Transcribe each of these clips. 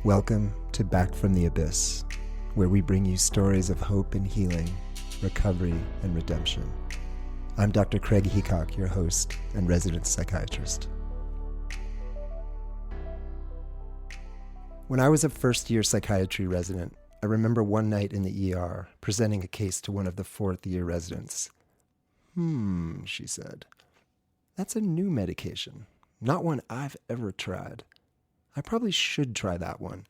Welcome to Back from the Abyss, where we bring you stories of hope and healing, recovery and redemption. I'm Dr. Craig Heacock, your host and resident psychiatrist. When I was a first-year psychiatry resident, I remember one night in the ER presenting a case to one of the fourth-year residents. She said. That's a new medication, not one I've ever tried. I probably should try that one.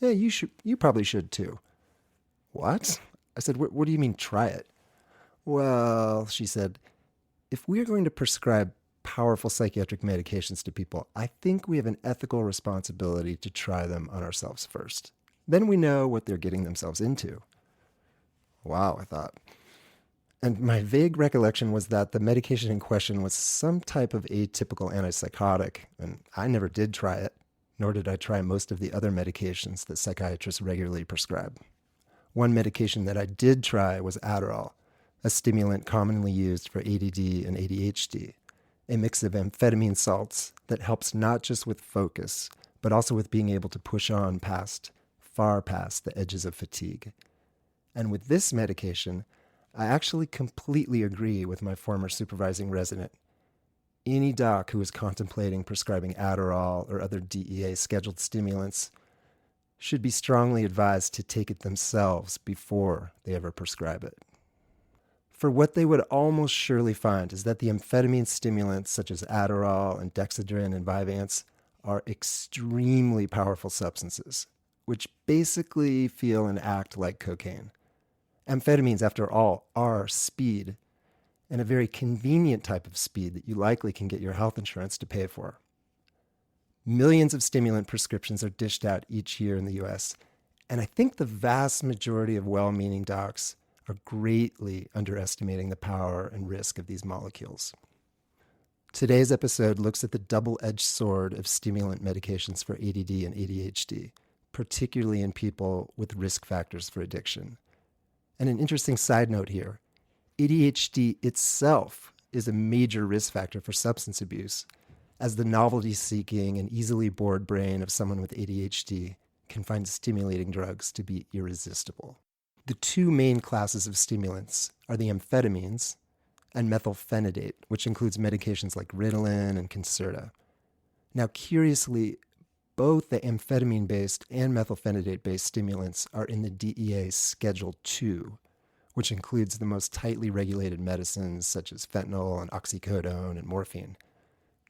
Yeah, you probably should too. What? I said, what do you mean try it? Well, she said, if we're going to prescribe powerful psychiatric medications to people, I think we have an ethical responsibility to try them on ourselves first. Then we know what they're getting themselves into. Wow, I thought. And my vague recollection was that the medication in question was some type of atypical antipsychotic, and I never did try it, nor did I try most of the other medications that psychiatrists regularly prescribe. One medication that I did try was Adderall, a stimulant commonly used for ADD and ADHD, a mix of amphetamine salts that helps not just with focus, but also with being able to push on far past the edges of fatigue. And with this medication, I actually completely agree with my former supervising resident. Any doc who is contemplating prescribing Adderall or other DEA-scheduled stimulants should be strongly advised to take it themselves before they ever prescribe it. For what they would almost surely find is that the amphetamine stimulants such as Adderall and Dexedrine and Vyvanse are extremely powerful substances, which basically feel and act like cocaine. Amphetamines, after all, are speed, and a very convenient type of speed that you likely can get your health insurance to pay for. Millions of stimulant prescriptions are dished out each year in the US, and I think the vast majority of well-meaning docs are greatly underestimating the power and risk of these molecules. Today's episode looks at the double-edged sword of stimulant medications for ADD and ADHD, particularly in people with risk factors for addiction. And an interesting side note here, ADHD itself is a major risk factor for substance abuse, as the novelty-seeking and easily bored brain of someone with ADHD can find stimulating drugs to be irresistible. The two main classes of stimulants are the amphetamines and methylphenidate, which includes medications like Ritalin and Concerta. Now, curiously, both the amphetamine-based and methylphenidate-based stimulants are in the DEA Schedule II, which includes the most tightly regulated medicines such as fentanyl and oxycodone and morphine.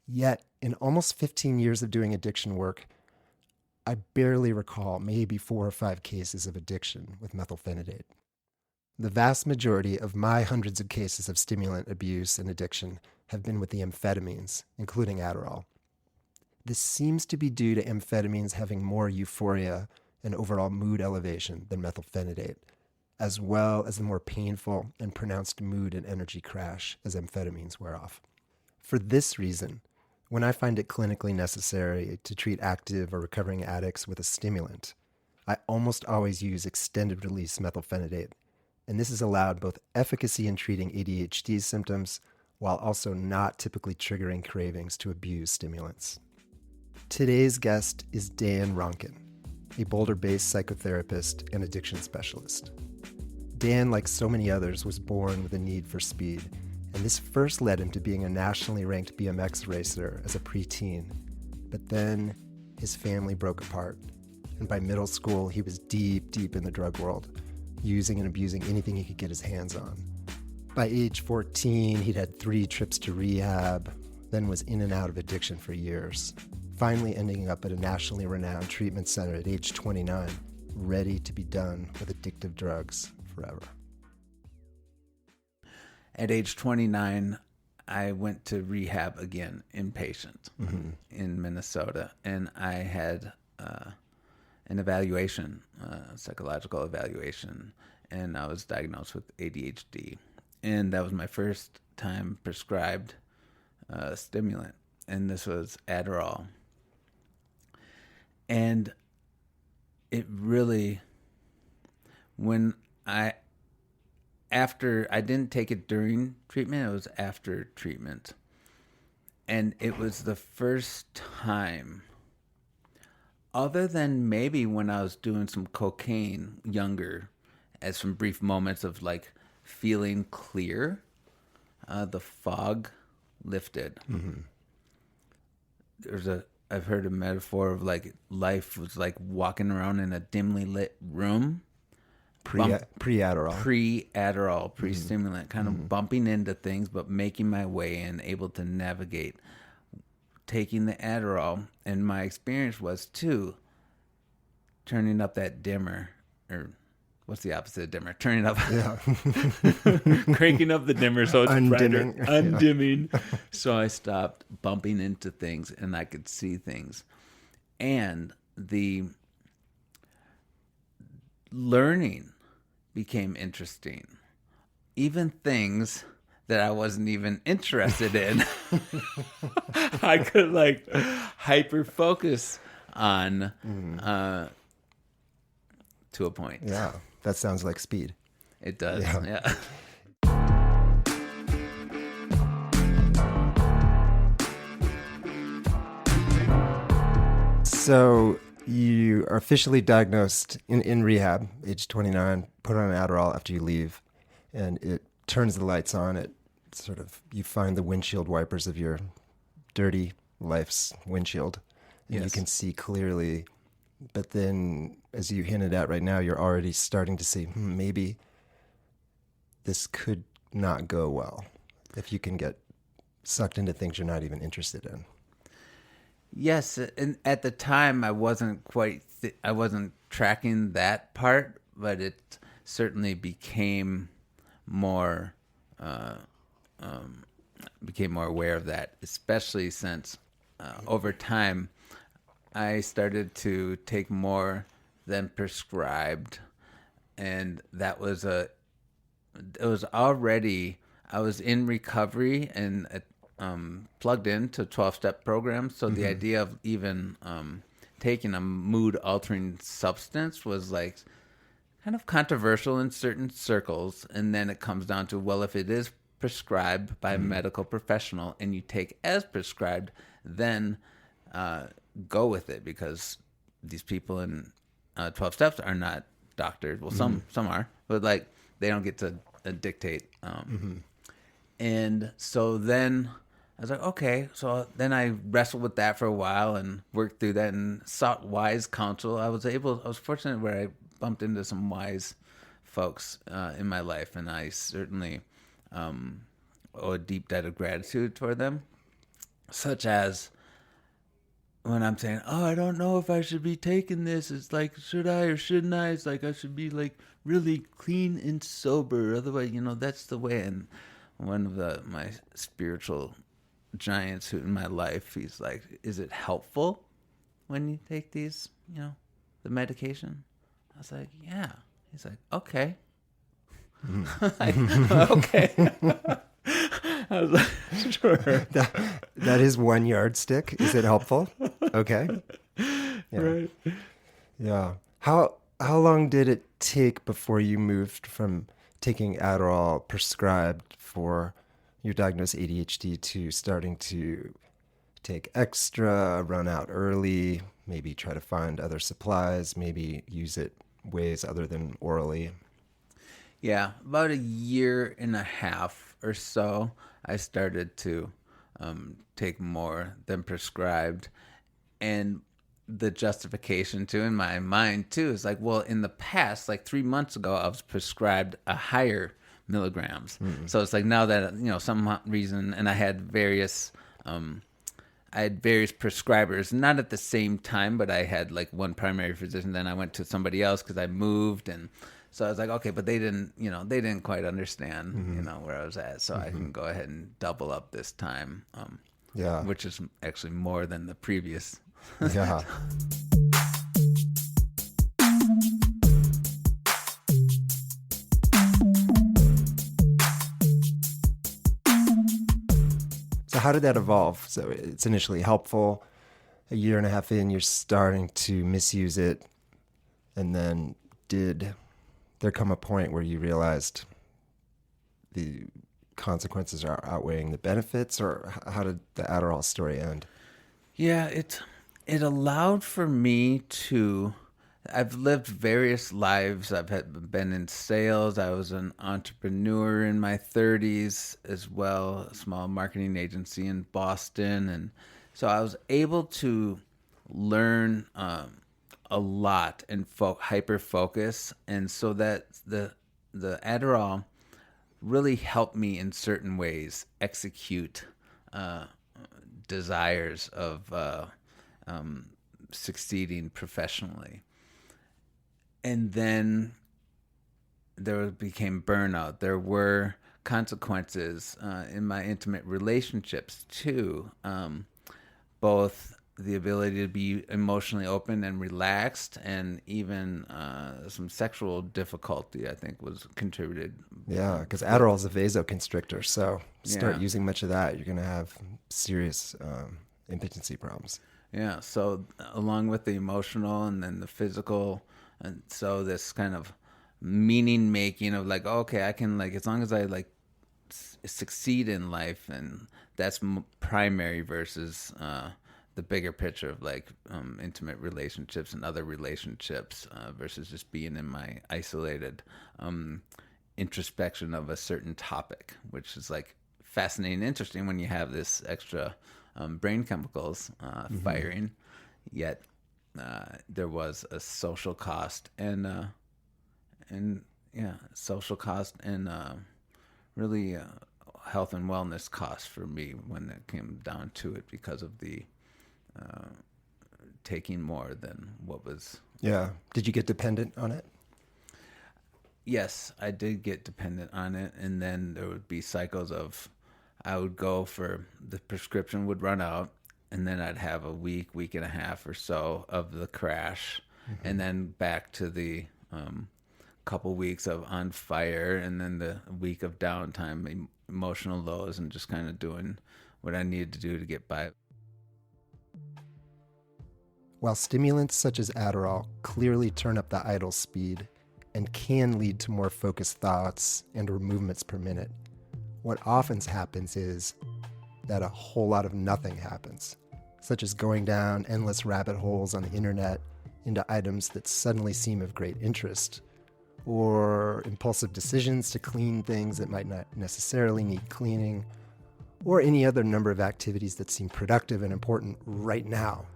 Yet, in almost 15 years of doing addiction work, I barely recall maybe 4 or 5 cases of addiction with methylphenidate. The vast majority of my hundreds of cases of stimulant abuse and addiction have been with the amphetamines, including Adderall. This seems to be due to amphetamines having more euphoria and overall mood elevation than methylphenidate, as well as the more painful and pronounced mood and energy crash as amphetamines wear off. For this reason, when I find it clinically necessary to treat active or recovering addicts with a stimulant, I almost always use extended-release methylphenidate, and this has allowed both efficacy in treating ADHD symptoms while also not typically triggering cravings to abuse stimulants. Today's guest is Dan Ronken, a Boulder-based psychotherapist and addiction specialist. Dan, like so many others, was born with a need for speed, and this first led him to being a nationally ranked BMX racer as a preteen. But then his family broke apart, and by middle school he was deep in the drug world, using and abusing anything he could get his hands on. By age 14, he'd had 3 trips to rehab, then was in and out of addiction for years, finally ending up at a nationally renowned treatment center at age 29, ready to be done with addictive drugs forever. At age 29, I went to rehab again, inpatient, in Minnesota, and I had an evaluation, psychological evaluation, and I was diagnosed with ADHD. And that was my first time prescribed stimulant, and this was Adderall. And it really, I didn't take it during treatment, it was after treatment. And it was the first time Other than maybe when I was doing some cocaine younger, as some brief moments of like feeling clear, the fog lifted. I've heard a metaphor of like life was like walking around in a dimly lit room. Pre-Adderall. Pre-Adderall, pre-stimulant, kind of bumping into things, but making my way and able to navigate. Taking the Adderall, and my experience was too, turning up that dimmer, or what's the opposite of dimmer? Turning up, cranking up the dimmer so it's Undimming. brighter, undimming. So I stopped bumping into things and I could see things. And the learning became interesting. Even things that I wasn't even interested in, I could like hyper focus on to a point. Yeah, that sounds like speed. It does. Yeah. So you are officially diagnosed in rehab, age 29, put on Adderall after you leave, and it turns the lights on. It sort of, you find the windshield wipers of your dirty life's windshield, and you can see clearly. But then, as you hinted at right now, you're already starting to see, maybe this could not go well if you can get sucked into things you're not even interested in. Yes, and at the time I wasn't quite, I wasn't tracking that part, but it certainly became more aware of that, especially since over time I started to take more than prescribed, and that was it was already, I was in recovery and plugged into 12-step programs. So the idea of even taking a mood-altering substance was like kind of controversial in certain circles. And then it comes down to, well, if it is prescribed by a medical professional and you take as prescribed, then go with it, because these people in 12 steps are not doctors. Well, some are, but like they don't get to dictate. And so then I was like, okay. So then I wrestled with that for a while and worked through that and sought wise counsel. I was fortunate where I bumped into some wise folks in my life, and I certainly owe a deep debt of gratitude toward them, such as when I'm saying, oh, I don't know if I should be taking this. It's like, should I or shouldn't I? It's like, I should be like really clean and sober. Otherwise, that's the way. And one of my spiritual giants who in my life, he's like, is it helpful when you take these, the medication? I was like, yeah. He's like, okay. Okay. I was like, sure. That is one yardstick. Is it helpful? Okay. Yeah. Right. Yeah. How long did it take before you moved from taking Adderall prescribed for your diagnosed ADHD to starting to take extra, run out early, maybe try to find other supplies, maybe use it ways other than orally? Yeah, about a year and a half or so, I started to take more than prescribed. And the justification too in my mind too is like, well, in the past, like 3 months ago, I was prescribed a higher milligrams. So it's like now that, some reason, and I had various prescribers, not at the same time, but I had like one primary physician. Then I went to somebody else because I moved, and so I was like, okay, but they didn't quite understand, where I was at. So I can go ahead and double up this time, which is actually more than the previous. Yeah. So how did that evolve? So it's initially helpful. A year and a half in, you're starting to misuse it. And then did there come a point where you realized the consequences are outweighing the benefits, or how did the Adderall story end? Yeah, it allowed for me to. I've lived various lives. Been in sales. I was an entrepreneur in my 30s as well, a small marketing agency in Boston. And so I was able to learn a lot and hyper focus. And so that the Adderall really helped me in certain ways execute desires of succeeding professionally. And then there became burnout. There were consequences in my intimate relationships too. Both the ability to be emotionally open and relaxed, and even some sexual difficulty, I think, was contributed. Yeah, because Adderall is a vasoconstrictor, so start Yeah. using much of that, you're going to have serious impotency problems. Yeah. So along with the emotional and then the physical, and so this kind of meaning making of like, okay, I can, like, as long as I like succeed in life, and that's primary versus the bigger picture of like intimate relationships and other relationships versus just being in my isolated introspection of a certain topic, which is like fascinating and interesting when you have this extra brain chemicals firing. Yet there was a social cost and social cost and really health and wellness cost for me when it came down to it, because of the taking more than what was. Yeah. Did you get dependent on it? Yes, I did get dependent on it, and then there would be cycles of I would go for the prescription would run out, and then I'd have a week and a half or so of the crash, and then back to the couple weeks of on fire, and then the week of downtime, emotional lows, and just kind of doing what I needed to do to get by. While stimulants such as Adderall clearly turn up the idle speed and can lead to more focused thoughts and or movements per minute, what often happens is that a whole lot of nothing happens, such as going down endless rabbit holes on the internet into items that suddenly seem of great interest, or impulsive decisions to clean things that might not necessarily need cleaning, or any other number of activities that seem productive and important right now,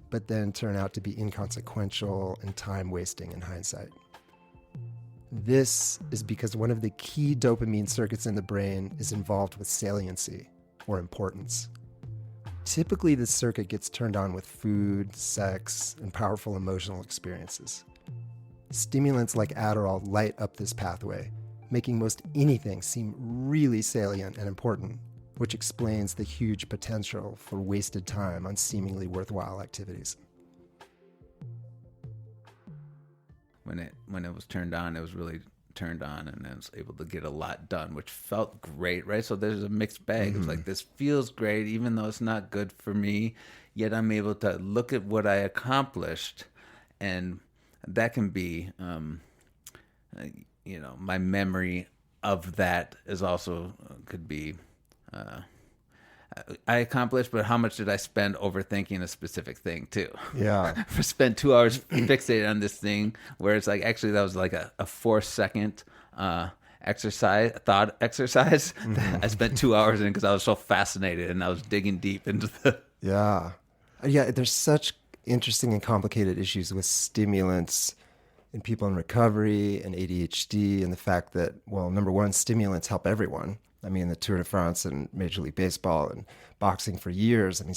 but then turn out to be inconsequential and time-wasting in hindsight. This is because one of the key dopamine circuits in the brain is involved with saliency, or importance. Typically, this circuit gets turned on with food, sex, and powerful emotional experiences. Stimulants like Adderall light up this pathway, making most anything seem really salient and important, which explains the huge potential for wasted time on seemingly worthwhile activities. When it was turned on, it was really turned on, and I was able to get a lot done, which felt great, right? So there's a mixed bag. It's like, this feels great, even though it's not good for me, yet I'm able to look at what I accomplished, and that can be, my memory of that is also could be, I accomplished, but how much did I spend overthinking a specific thing too? Yeah. I spent 2 hours fixated on this thing, where it's like, actually that was like a 4-second thought exercise. I spent 2 hours in because I was so fascinated and I was digging deep into the. Yeah. Yeah, there's such interesting and complicated issues with stimulants in people in recovery and ADHD, and the fact that, well, number one, stimulants help everyone. I mean, the Tour de France and Major League Baseball and boxing for years, I mean,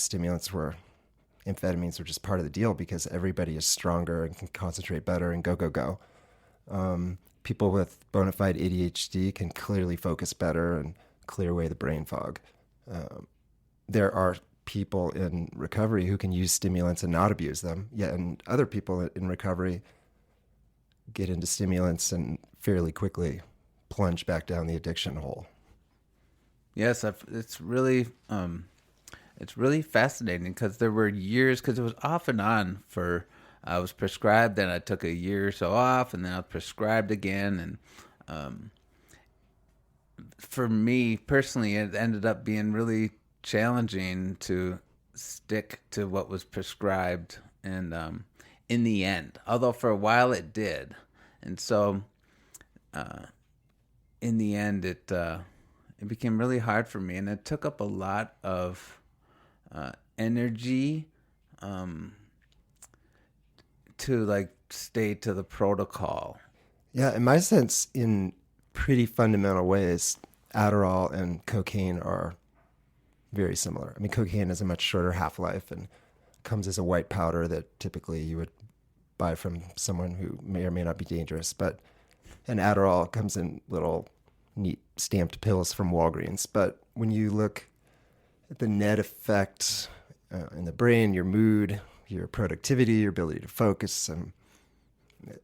amphetamines were just part of the deal because everybody is stronger and can concentrate better and go. People with bona fide ADHD can clearly focus better and clear away the brain fog. There are people in recovery who can use stimulants and not abuse them, yet and other people in recovery get into stimulants and fairly quickly plunge back down the addiction hole. Yes, it's really fascinating, because there were years, because it was off and on for, I was prescribed, then I took a year or so off, and then I was prescribed again, and for me personally, it ended up being really challenging to stick to what was prescribed, and in the end, although for a while it did, and so in the end it became really hard for me, and it took up a lot of energy to like stay to the protocol. Yeah, in my sense, in pretty fundamental ways, Adderall and cocaine are very similar. I mean, cocaine has a much shorter half-life and comes as a white powder that typically you would buy from someone who may or may not be dangerous. But an Adderall comes in little neat stamped pills from Walgreens. But when you look at the net effect in the brain, your mood, your productivity, your ability to focus,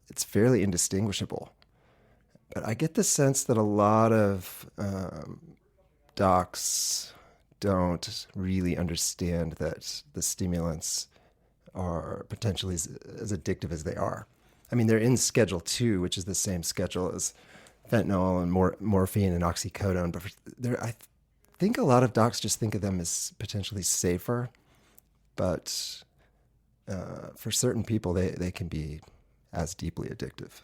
it's fairly indistinguishable. But I get the sense that a lot of docs don't really understand that the stimulants are potentially as addictive as they are. I mean, they're in Schedule 2, which is the same schedule as fentanyl and morphine and oxycodone. But I think a lot of docs just think of them as potentially safer. But for certain people, they can be as deeply addictive.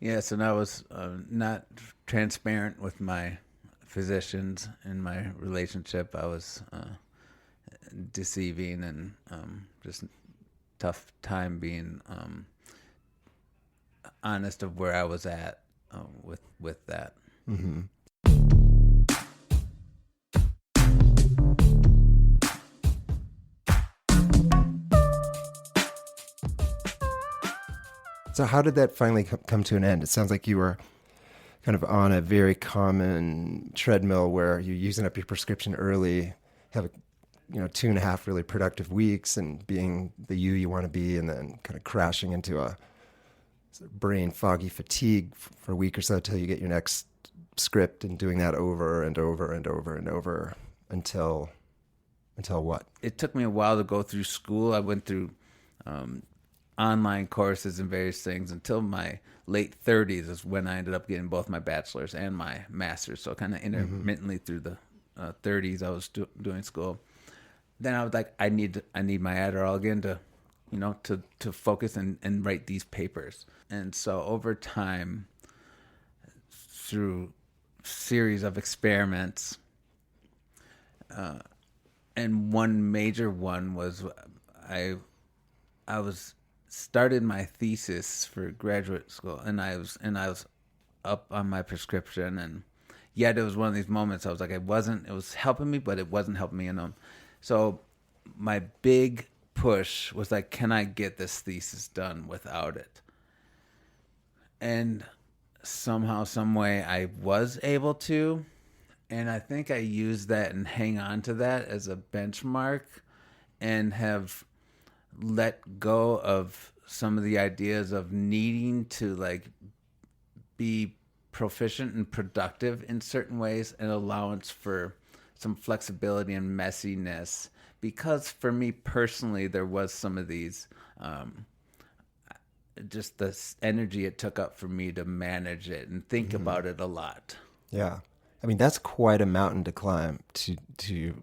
Yes, and I was not transparent with my physicians in my relationship. I was deceiving and just tough time being honest of where I was at with that. Mm-hmm. So how did that finally come to an end? It sounds like you were kind of on a very common treadmill where you're using up your prescription early, have 2.5 really productive weeks and being the you want to be, and then kind of crashing into a sort of brain foggy fatigue for a week or so until you get your next script, and doing that over and over and over and over until what? It took me a while to go through school. I went through online courses and various things until my late 30s is when I ended up getting both my bachelor's and my master's. So kind of intermittently through the 30s, I was doing school. Then I was like, I need my Adderall again to focus and write these papers. And so over time, through series of experiments, and one major one was I was started my thesis for graduate school, and I was up on my prescription, and yet it was one of these moments I was like, it was helping me, but it wasn't helping me enough. So my big push was like, can I get this thesis done without it? And somehow, some way, I was able to, and I think I used that and hang on to that as a benchmark, and have let go of some of the ideas of needing to like be proficient and productive in certain ways, and allowance for some flexibility and messiness, because for me personally there was some of these just the energy it took up for me to manage it and think about it a lot. Yeah. I mean, that's quite a mountain to climb to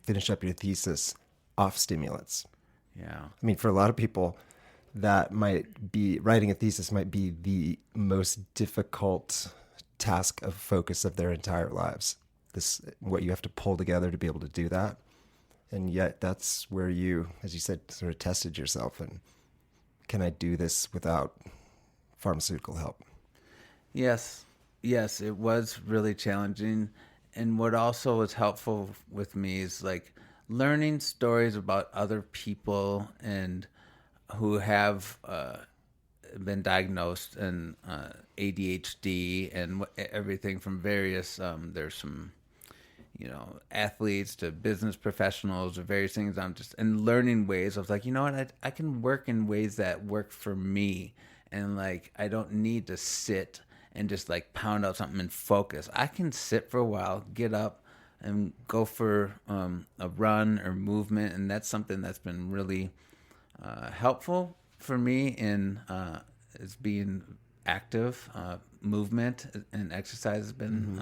finish up your thesis off stimulants. Yeah. I mean, for a lot of people, that might be, writing a thesis might be the most difficult task of focus of their entire lives. What you have to pull together to be able to do that. And yet that's where you, as you said, sort of tested yourself. And can I do this without pharmaceutical help? Yes, it was really challenging. And what also was helpful with me is like learning stories about other people and who have been diagnosed in ADHD and everything from various, there's some, athletes to business professionals or various things. And learning ways. I was like, you know what, I can work in ways that work for me. And like, I don't need to sit and just like pound out something and focus. I can sit for a while, get up and go for a run or movement. And that's something that's been really helpful for me in is being active. Movement and exercise has been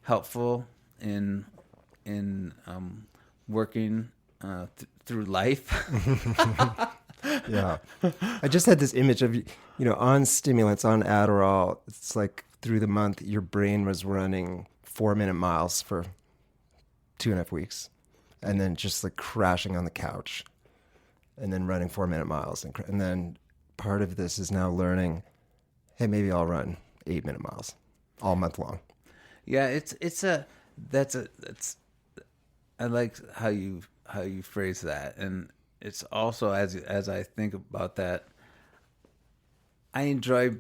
helpful in working through life. Yeah. I just had this image of, on stimulants, on Adderall, it's like through the month, your brain was running 4-minute miles for 2.5 weeks, and then just like crashing on the couch, and then running 4-minute miles. And then part of this is now learning, hey, maybe I'll run 8-minute miles all month long. Yeah, I like how you phrase that, and it's also as I think about that, I enjoy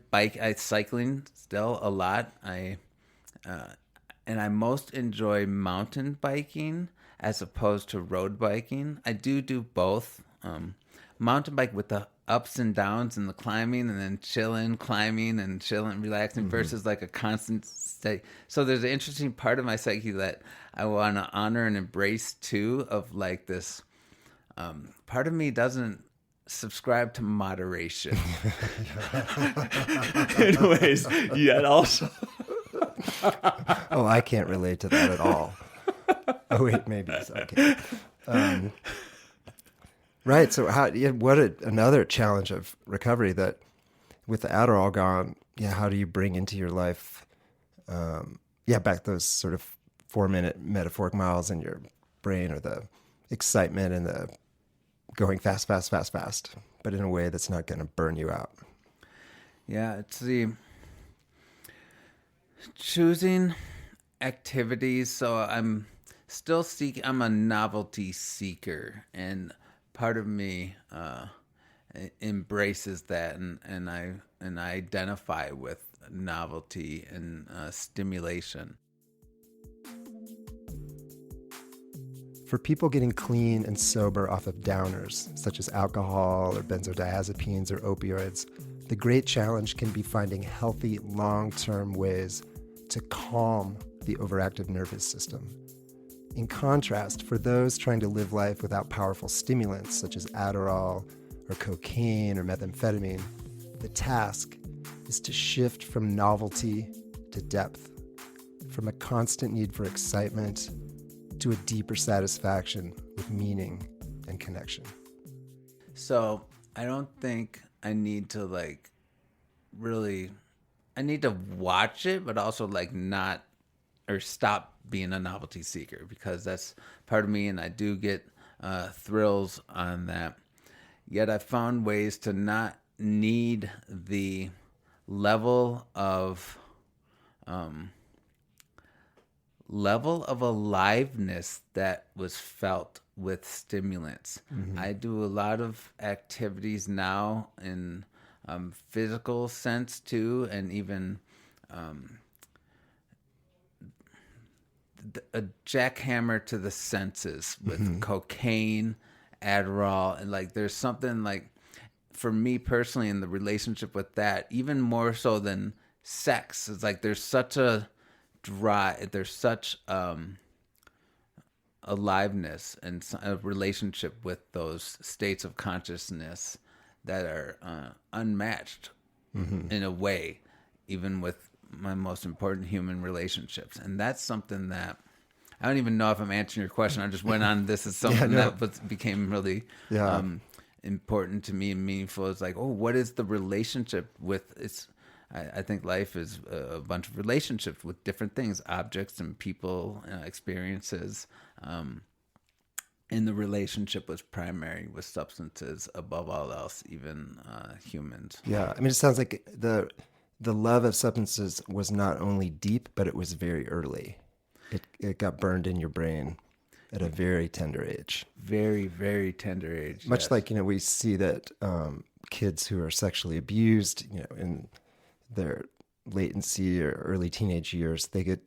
cycling still a lot. And I most enjoy mountain biking as opposed to road biking. I do both. Mountain bike with the ups and downs and the climbing, and then climbing and chilling, relaxing, versus like a constant state. So there's an interesting part of my psyche that I want to honor and embrace too, of like this part of me doesn't subscribe to moderation. Anyways, yet also. Oh, I can't relate to that at all. Oh, wait, maybe it's okay. Right. So another challenge of recovery that with the Adderall gone, how do you bring into your life, back those sort of 4-minute metaphoric miles in your brain, or the excitement and the going fast, but in a way that's not going to burn you out. Yeah, it's the choosing activities. So I'm still I'm a novelty seeker, and part of me embraces that, and I identify with novelty and stimulation. For people getting clean and sober off of downers, such as alcohol or benzodiazepines or opioids, the great challenge can be finding healthy, long-term ways to calm the overactive nervous system. In contrast, for those trying to live life without powerful stimulants, such as Adderall or cocaine or methamphetamine, the task is to shift from novelty to depth, from a constant need for excitement to a deeper satisfaction with meaning and connection. So I don't think I need to I need to watch it, but also not or stop being a novelty seeker, because that's part of me, and I do get thrills on that. Yet I found ways to not need the level of aliveness that was felt with stimulants. Mm-hmm. I do a lot of activities now in physical sense too, and even a jackhammer to the senses with cocaine, Adderall, and there's something for me personally in the relationship with that, even more so than sex. It's there's such a there's such aliveness and a relationship with those states of consciousness that are unmatched in a way, even with my most important human relationships. And that's something that I don't even know if I'm answering your question. I just went on this as something that became really important to me and meaningful. It's what is the relationship with it's I think life is a bunch of relationships with different things, objects and people, experiences. And the relationship was primary with substances above all else, even humans. Yeah, I mean, it sounds like the love of substances was not only deep, but it was very early. It got burned in your brain at a very tender age. Very, very tender age. Much like, we see that kids who are sexually abused, in their latency or early teenage years, they get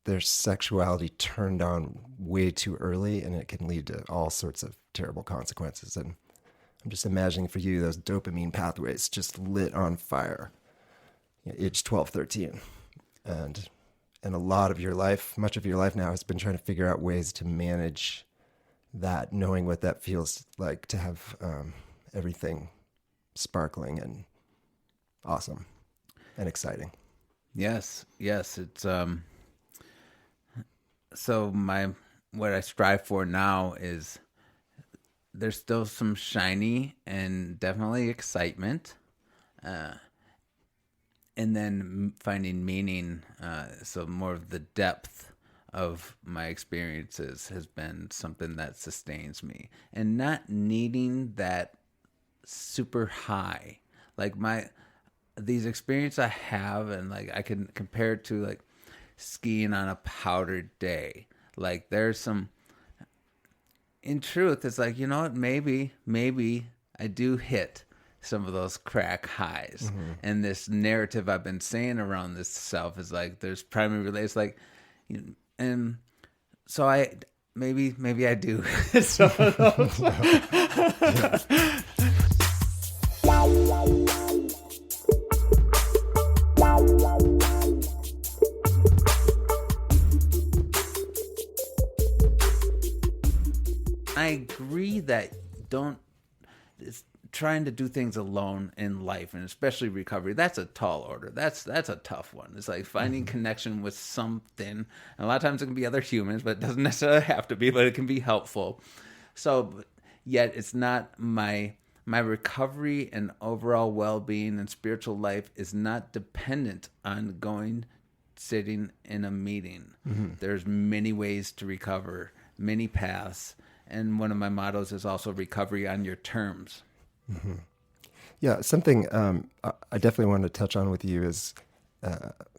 their sexuality turned on way too early, and it can lead to all sorts of terrible consequences. And I'm just imagining for you, those dopamine pathways just lit on fire, age 12, 13. And a lot of your life, much of your life now has been trying to figure out ways to manage that, knowing what that feels like to have everything sparkling and awesome and exciting. Yes. It's, so my what I strive for now is there's still some shiny and definitely excitement. And then finding meaning, so more of the depth of my experiences has been something that sustains me, and not needing that super high. Like these experiences I have, and like I can compare it to like skiing on a powdered day. Like there's some, in truth, it's like, you know what, maybe I do hit some of those crack highs. And this narrative I've been saying around this self is like, there's primary relates, like, and so maybe I do some of those. I agree that trying to do things alone in life, and especially recovery, that's a tall order. That's a tough one. It's like finding connection with something. And a lot of times it can be other humans, but it doesn't necessarily have to be, but it can be helpful. So yet it's not my recovery and overall well-being and spiritual life is not dependent on sitting in a meeting. There's many ways to recover, many paths. And one of my mottos is also recovery on your terms. Yeah, something I definitely want to touch on with you is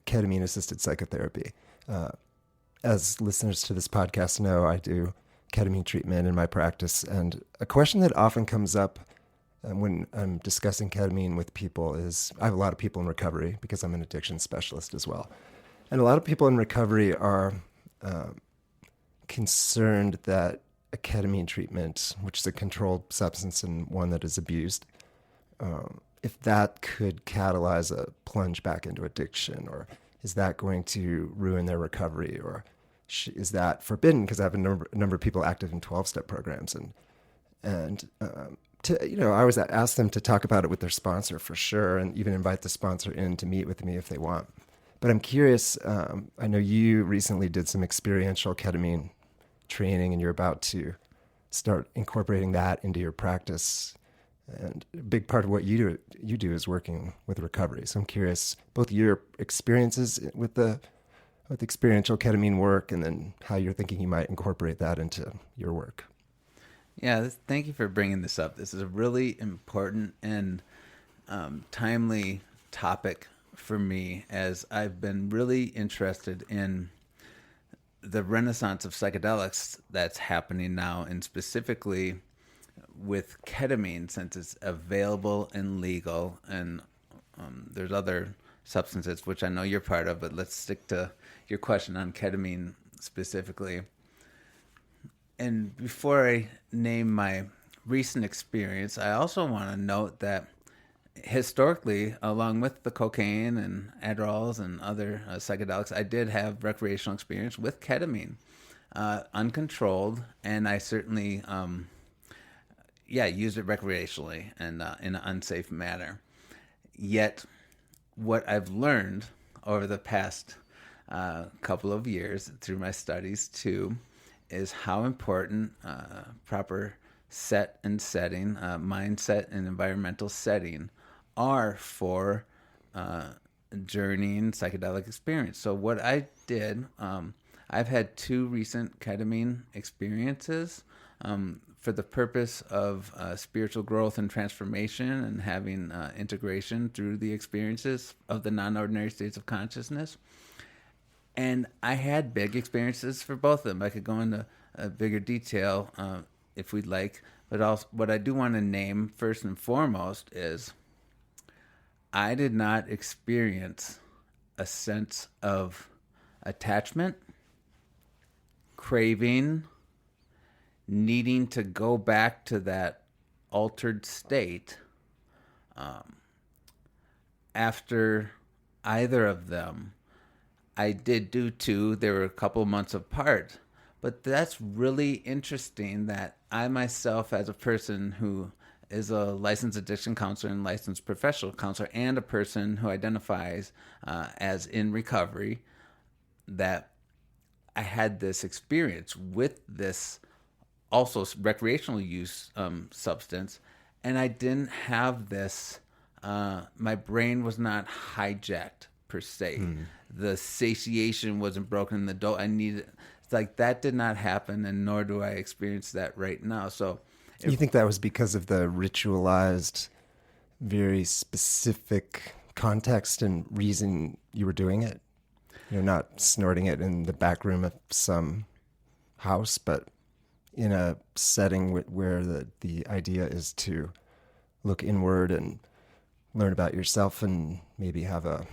ketamine-assisted psychotherapy. As listeners to this podcast know, I do ketamine treatment in my practice, and a question that often comes up when I'm discussing ketamine with people is, I have a lot of people in recovery because I'm an addiction specialist as well. And a lot of people in recovery are concerned that a ketamine treatment, which is a controlled substance and one that is abused, if that could catalyze a plunge back into addiction, or is that going to ruin their recovery, or is that forbidden? Because I have a number of people active in 12-step programs, and I always ask them to talk about it with their sponsor for sure, and even invite the sponsor in to meet with me if they want. But I'm curious. I know you recently did some experiential ketamine training, and you're about to start incorporating that into your practice. And a big part of what you do is working with recovery. So I'm curious, both your experiences with the experiential ketamine work, and then how you're thinking you might incorporate that into your work. Yeah, thank you for bringing this up. This is a really important and timely topic for me, as I've been really interested in the renaissance of psychedelics that's happening now, and specifically with ketamine, since it's available and legal, and there's other substances which I know you're part of, but let's stick to your question on ketamine specifically. And before I name my recent experience, I also want to note that historically, along with the cocaine and Adderalls and other psychedelics, I did have recreational experience with ketamine, uncontrolled, and I certainly, used it recreationally and in an unsafe manner. Yet, what I've learned over the past couple of years through my studies too, is how important proper set and setting, mindset and environmental setting are for journeying psychedelic experience. So what I did, I've had 2 recent ketamine experiences for the purpose of spiritual growth and transformation, and having integration through the experiences of the non-ordinary states of consciousness. And I had big experiences for both of them. I could go into a bigger detail if we'd like, but also what I do want to name first and foremost is I did not experience a sense of attachment, craving, needing to go back to that altered state after either of them. I did do 2. They were a couple months apart. But that's really interesting that I myself, as a person who is a licensed addiction counselor and licensed professional counselor, and a person who identifies as in recovery, that I had this experience with this also recreational use substance, and I didn't have this. My brain was not hijacked per se. The satiation wasn't broken. I needed. It's like that did not happen, and nor do I experience that right now. So, You think that was because of the ritualized, very specific context and reason you were doing it? You're not snorting it in the back room of some house, but in a setting where the idea is to look inward and learn about yourself and maybe have a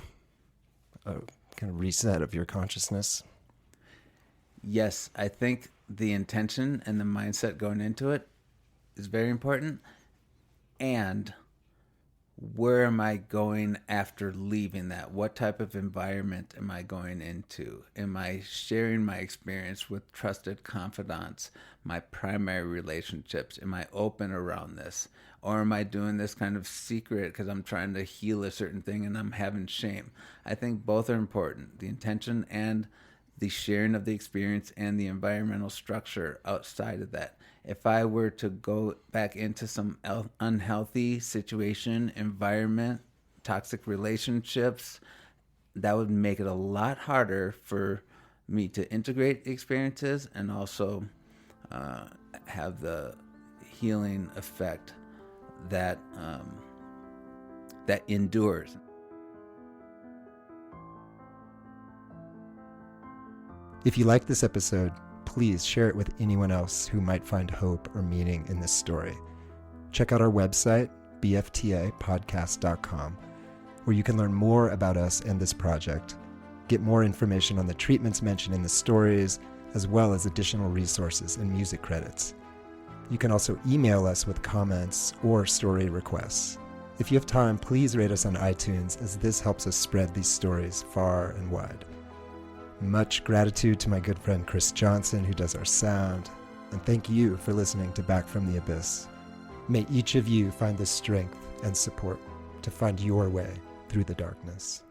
kind of reset of your consciousness. Yes, I think the intention and the mindset going into it is very important. And where am I going after leaving that? What type of environment am I going into? Am I sharing my experience with trusted confidants, my primary relationships? Am I open around this? Or am I doing this kind of secret because I'm trying to heal a certain thing and I'm having shame? I think both are important, the intention and the sharing of the experience and the environmental structure outside of that. If I were to go back into some unhealthy situation, environment, toxic relationships, that would make it a lot harder for me to integrate experiences and also have the healing effect that that endures. If you like this episode, please share it with anyone else who might find hope or meaning in this story. Check out our website, bftapodcast.com, where you can learn more about us and this project, get more information on the treatments mentioned in the stories, as well as additional resources and music credits. You can also email us with comments or story requests. If you have time, please rate us on iTunes, as this helps us spread these stories far and wide. Much gratitude to my good friend Chris Johnson, who does our sound, and thank you for listening to Back from the Abyss. May each of you find the strength and support to find your way through the darkness.